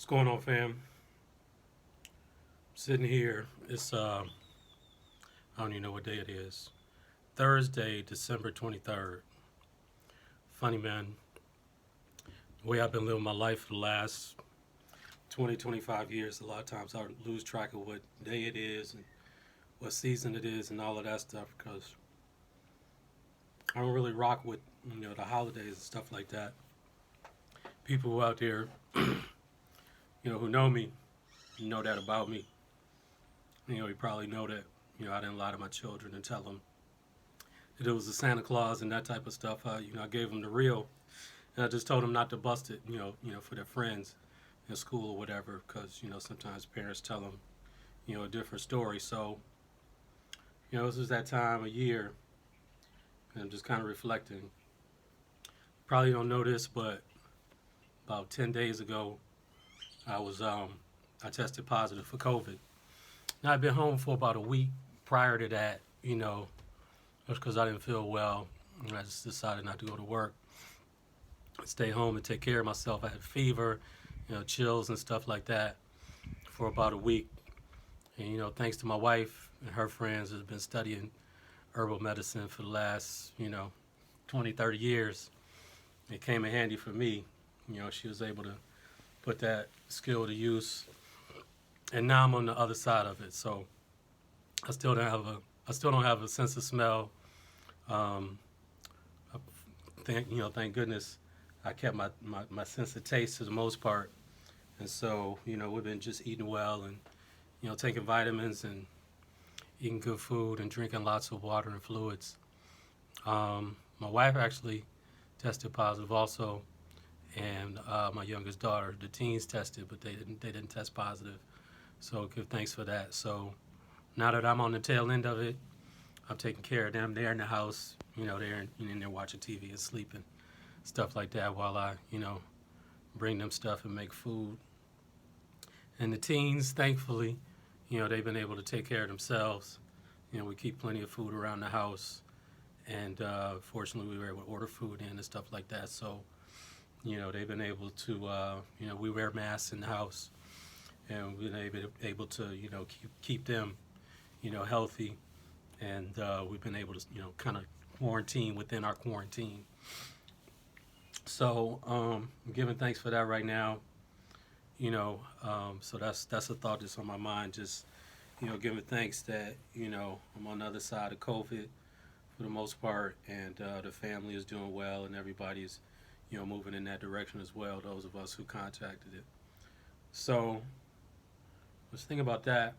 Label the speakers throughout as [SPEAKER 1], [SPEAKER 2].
[SPEAKER 1] What's going on, fam? Sitting here. I don't even know what day it is. Thursday, December 23rd. Funny, man. The way I've been living my life for the last 20, 25 years, a lot of times I lose track of what day it is and what season it is and all of that stuff because I don't really rock with, the holidays and stuff like that. People who out there, who know me, know that about me. You probably know that, I didn't lie to my children and tell them that it was the Santa Claus and that type of stuff. I gave them the real, and I just told them not to bust it, for their friends in school or whatever, because sometimes parents tell them, a different story. So, this is that time of year, and I'm just kind of reflecting. Probably don't know this, but about 10 days ago, I was I tested positive for COVID. Now I've been home for about a week. Prior to that, just because I didn't feel well, and I just decided not to go to work, stay home and take care of myself. I had fever, chills and stuff like that for about a week. And thanks to my wife and her friends who've been studying herbal medicine for the last 20, 30 years, it came in handy for me. She was able to put that skill to use, and now I'm on the other side of it. So I still don't have a sense of smell. Um, thank goodness I kept my sense of taste for the most part. And so, we've been just eating well and, taking vitamins and eating good food and drinking lots of water and fluids. My wife actually tested positive also, and my youngest daughter, the teens tested, but they didn't test positive. So give thanks for that. So now that I'm on the tail end of it, I'm taking care of them. They're in the house, they're in there watching TV and sleeping, stuff like that, while I, bring them stuff and make food. And the teens, thankfully, they've been able to take care of themselves. We keep plenty of food around the house, and fortunately, we were able to order food in and stuff like that. So, they've been able to, we wear masks in the house, and we've been able to, keep them, healthy, and we've been able to, kind of quarantine within our quarantine. So I'm giving thanks for that right now. So that's a thought that's on my mind. Just giving thanks that I'm on the other side of COVID for the most part, and the family is doing well, and everybody's moving in that direction as well. Those of us who contacted it. So let's think about that.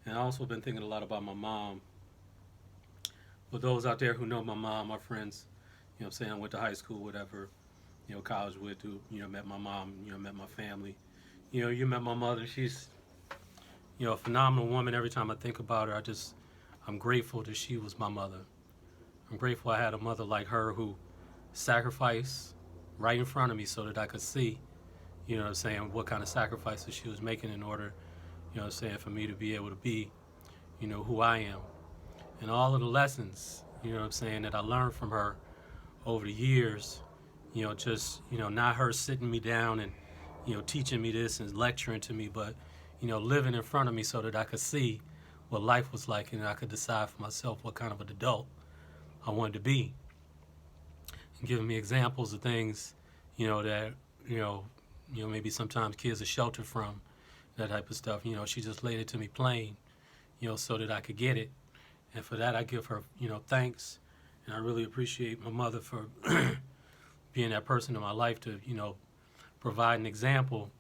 [SPEAKER 1] And I also been thinking a lot about my mom. For those out there who know my mom, my friends, I'm saying I went to high school, whatever, college with, who, met my mom, met my family. You met my mother. She's, a phenomenal woman. Every time I think about her, I'm grateful that she was my mother. I'm grateful I had a mother like her who sacrificed right in front of me so that I could see, what kind of sacrifices she was making in order, for me to be able to be, who I am. And all of the lessons, that I learned from her over the years, not her sitting me down and, teaching me this and lecturing to me, but, living in front of me so that I could see what life was like and I could decide for myself what kind of an adult I wanted to be. And giving me examples of things, that, maybe sometimes kids are sheltered from, that type of stuff. She just laid it to me plain, so that I could get it. And for that, I give her, thanks. And I really appreciate my mother for being that person in my life to, provide an example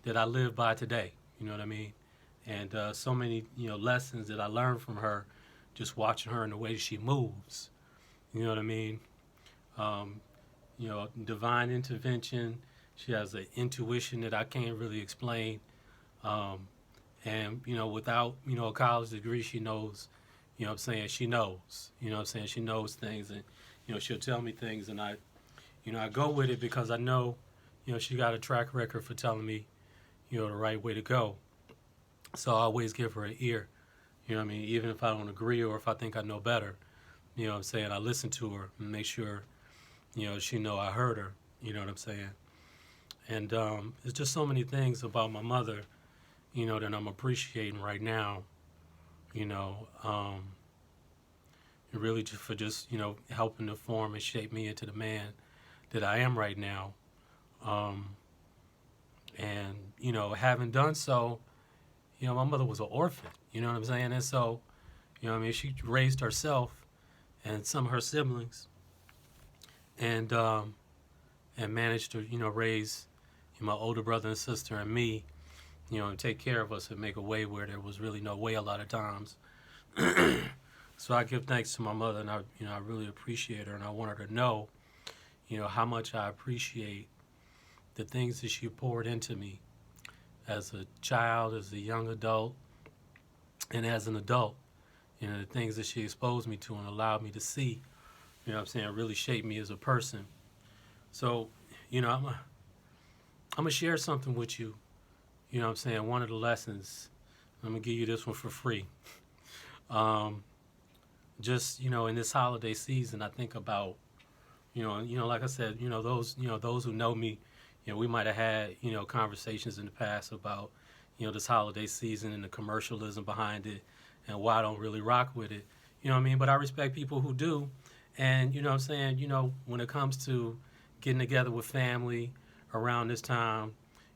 [SPEAKER 1] that I live by today. You know what I mean? And so many, lessons that I learned from her, just watching her and the way she moves. You know what I mean? Um, Divine intervention. She has an intuition that I can't really explain. Um, and, without, a college degree, she knows, she knows, she knows things, and, she'll tell me things, and I go with it because I know, she got a track record for telling me, the right way to go. So I always give her an ear, even if I don't agree or if I think I know better, I listen to her and make sure, she know I heard her, you know what I'm saying? And there's just so many things about my mother, that I'm appreciating right now, you know, um, and really just for just, helping to form and shape me into the man that I am right now. Um, and, having done so, my mother was an orphan, you know what I'm saying? And so, she raised herself and some of her siblings and, and managed to, raise my older brother and sister and me, and take care of us and make a way where there was really no way a lot of times. So I give thanks to my mother, and I really appreciate her, and I want her to know, how much I appreciate the things that she poured into me as a child, as a young adult, and as an adult. The things that she exposed me to and allowed me to see, really shaped me as a person. So, I'm going to share something with you, one of the lessons. I'm going to give you this one for free. Um, just, in this holiday season, I think about, like I said, those who know me, we might have had, conversations in the past about, this holiday season and the commercialism behind it and why I don't really rock with it. You know what I mean? But I respect people who do. And, when it comes to getting together with family around this time,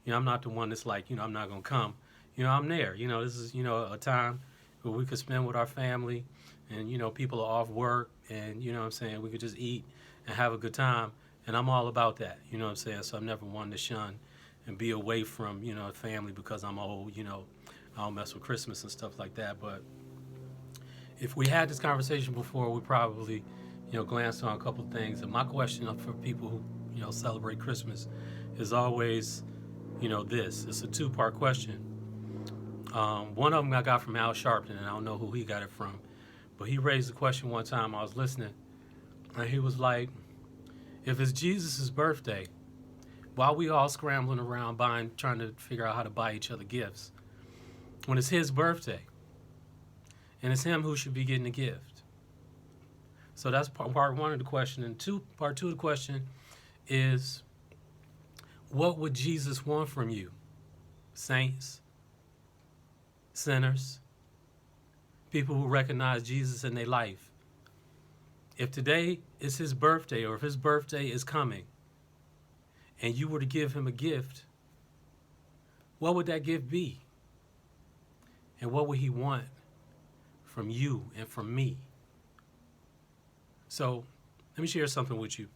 [SPEAKER 1] I'm not the one that's like, I'm not going to come. I'm there. This is, a time where we could spend with our family and, people are off work and, we could just eat and have a good time. And I'm all about that, So I'm never one to shun and be away from, family because I'm old, I don't mess with Christmas and stuff like that. But if we had this conversation before, we probably, glanced on a couple of things. And my question for people who, celebrate Christmas is always, this. It's a two-part question. One of them I got from Al Sharpton, and I don't know who he got it from. But he raised the question one time. I was listening, and he was like, if it's Jesus' birthday, why are we all scrambling around trying to figure out how to buy each other gifts? When it's his birthday, and it's him who should be getting the gift. So that's part one of the question. And part two of the question is, what would Jesus want from you? Saints, sinners, people who recognize Jesus in their life. If today is his birthday, or if his birthday is coming, and you were to give him a gift, what would that gift be? And what would he want from you and from me? So let me share something with you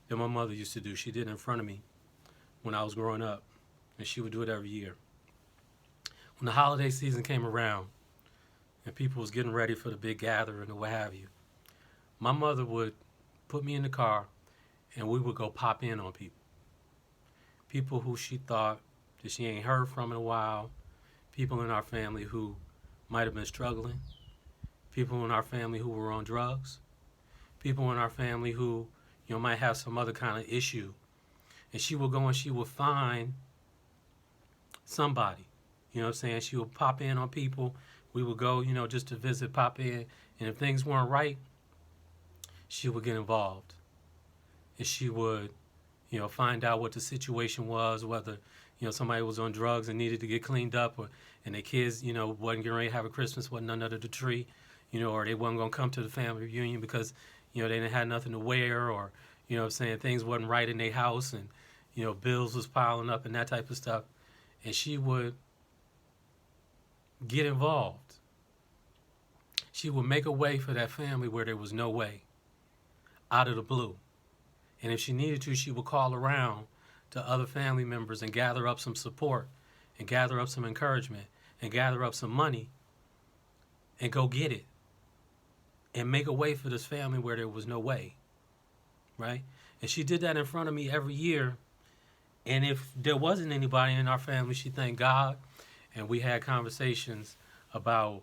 [SPEAKER 1] that my mother used to do. She did it in front of me when I was growing up, and she would do it every year. When the holiday season came around and people was getting ready for the big gathering or what have you, my mother would put me in the car and we would go pop in on people. People who she thought that she ain't heard from in a while, people in our family who might have been struggling, people in our family who were on drugs, people in our family who, might have some other kind of issue. And she would go and she would find somebody, She would pop in on people. We would go, just to visit, pop in. And if things weren't right, she would get involved. And she would, find out what the situation was, whether, somebody was on drugs and needed to get cleaned up, and their kids, wasn't getting ready to have a Christmas, wasn't under the tree, or they wasn't going to come to the family reunion because, they didn't have nothing to wear, or, things wasn't right in their house, and, bills was piling up and that type of stuff. And she would get involved. She would make a way for that family where there was no way, out of the blue. And if she needed to, she would call around to other family members and gather up some support and gather up some encouragement and gather up some money and go get it and make a way for this family where there was no way, right? And she did that in front of me every year. And if there wasn't anybody in our family, she thanked God. And we had conversations about,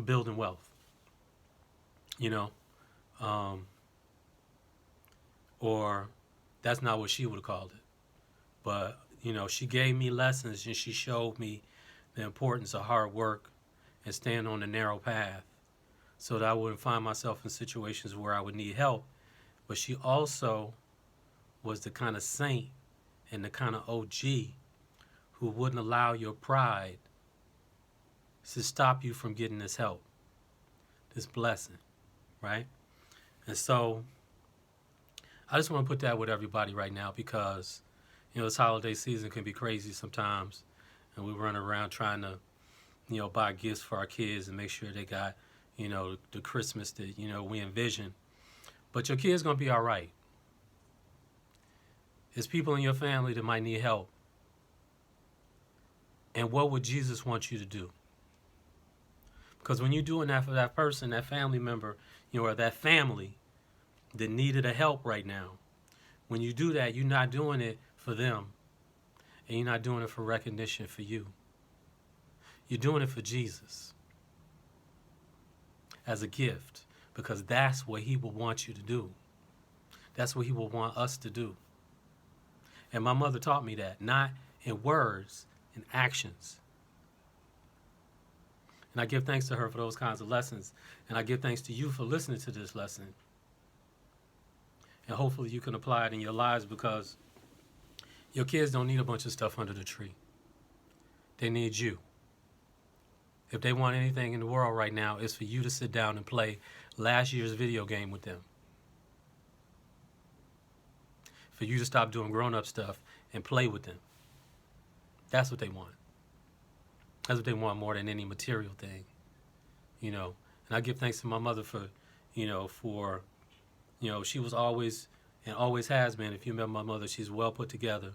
[SPEAKER 1] building wealth, or that's not what she would have called it. But, she gave me lessons and she showed me the importance of hard work and staying on the narrow path so that I wouldn't find myself in situations where I would need help. But she also was the kind of saint and the kind of OG who wouldn't allow your pride to stop you from getting this help, this blessing, right? And so I just want to put that with everybody right now because, this holiday season can be crazy sometimes. And we run around trying to, buy gifts for our kids and make sure they got, the Christmas that, we envision. But your kid's going to be all right. There's people in your family that might need help. And what would Jesus want you to do? Because when you're doing that for that person, that family member, or that family that needed a help right now, when you do that, you're not doing it for them. And you're not doing it for recognition for you. You're doing it for Jesus as a gift because that's what he will want you to do. That's what he will want us to do. And my mother taught me that, not in words, in actions. And I give thanks to her for those kinds of lessons. And I give thanks to you for listening to this lesson. And hopefully you can apply it in your lives because your kids don't need a bunch of stuff under the tree. They need you. If they want anything in the world right now, it's for you to sit down and play last year's video game with them. For you to stop doing grown-up stuff and play with them. That's what they want. That's what they want more than any material thing. And I give thanks to my mother for she was always and always has been. If you remember my mother, she's well put together.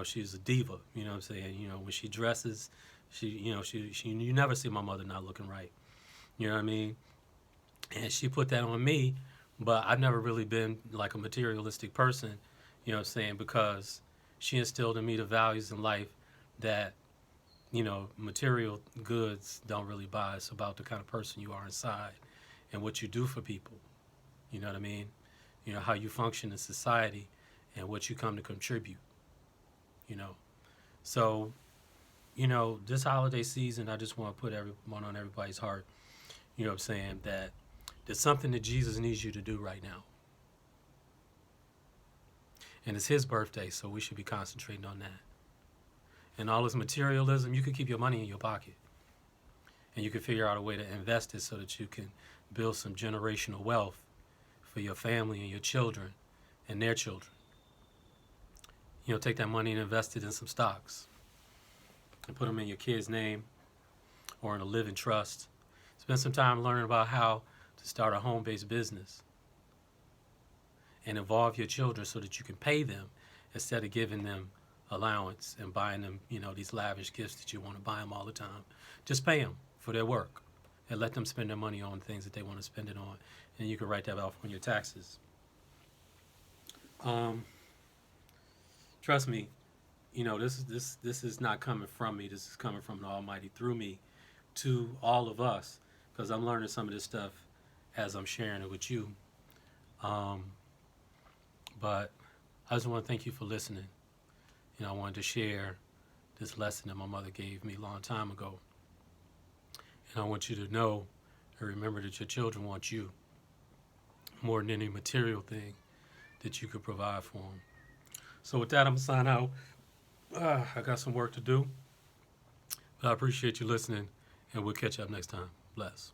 [SPEAKER 1] She's a diva. You know what I'm saying? When she dresses, you never see my mother not looking right. You know what I mean? And she put that on me, but I've never really been like a materialistic person, you know what I'm saying? Because she instilled in me the values in life that, material goods don't really buy. It's about the kind of person you are inside and what you do for people. You know what I mean? How you function in society and what you come to contribute, So, this holiday season, I just want to put everyone on everybody's heart, you know what I'm saying, that there's something that Jesus needs you to do right now. And it's his birthday, so we should be concentrating on that. And all this materialism, you can keep your money in your pocket. And you can figure out a way to invest it so that you can build some generational wealth for your family and your children and their children. Take that money and invest it in some stocks and put them in your kid's name or in a living trust. Spend some time learning about how to start a home-based business and involve your children so that you can pay them instead of giving them allowance and buying them, these lavish gifts that you want to buy them all the time. Just pay them for their work and let them spend their money on things that they want to spend it on. And you can write that off on your taxes. Trust me, this is not coming from me. This is coming from the Almighty through me to all of us because I'm learning some of this stuff as I'm sharing it with you. But I just want to thank you for listening. I wanted to share this lesson that my mother gave me a long time ago. And I want you to know and remember that your children want you more than any material thing that you could provide for them. So with that, I'm going to sign out. I got some work to do. But I appreciate you listening, and we'll catch up next time. Bless.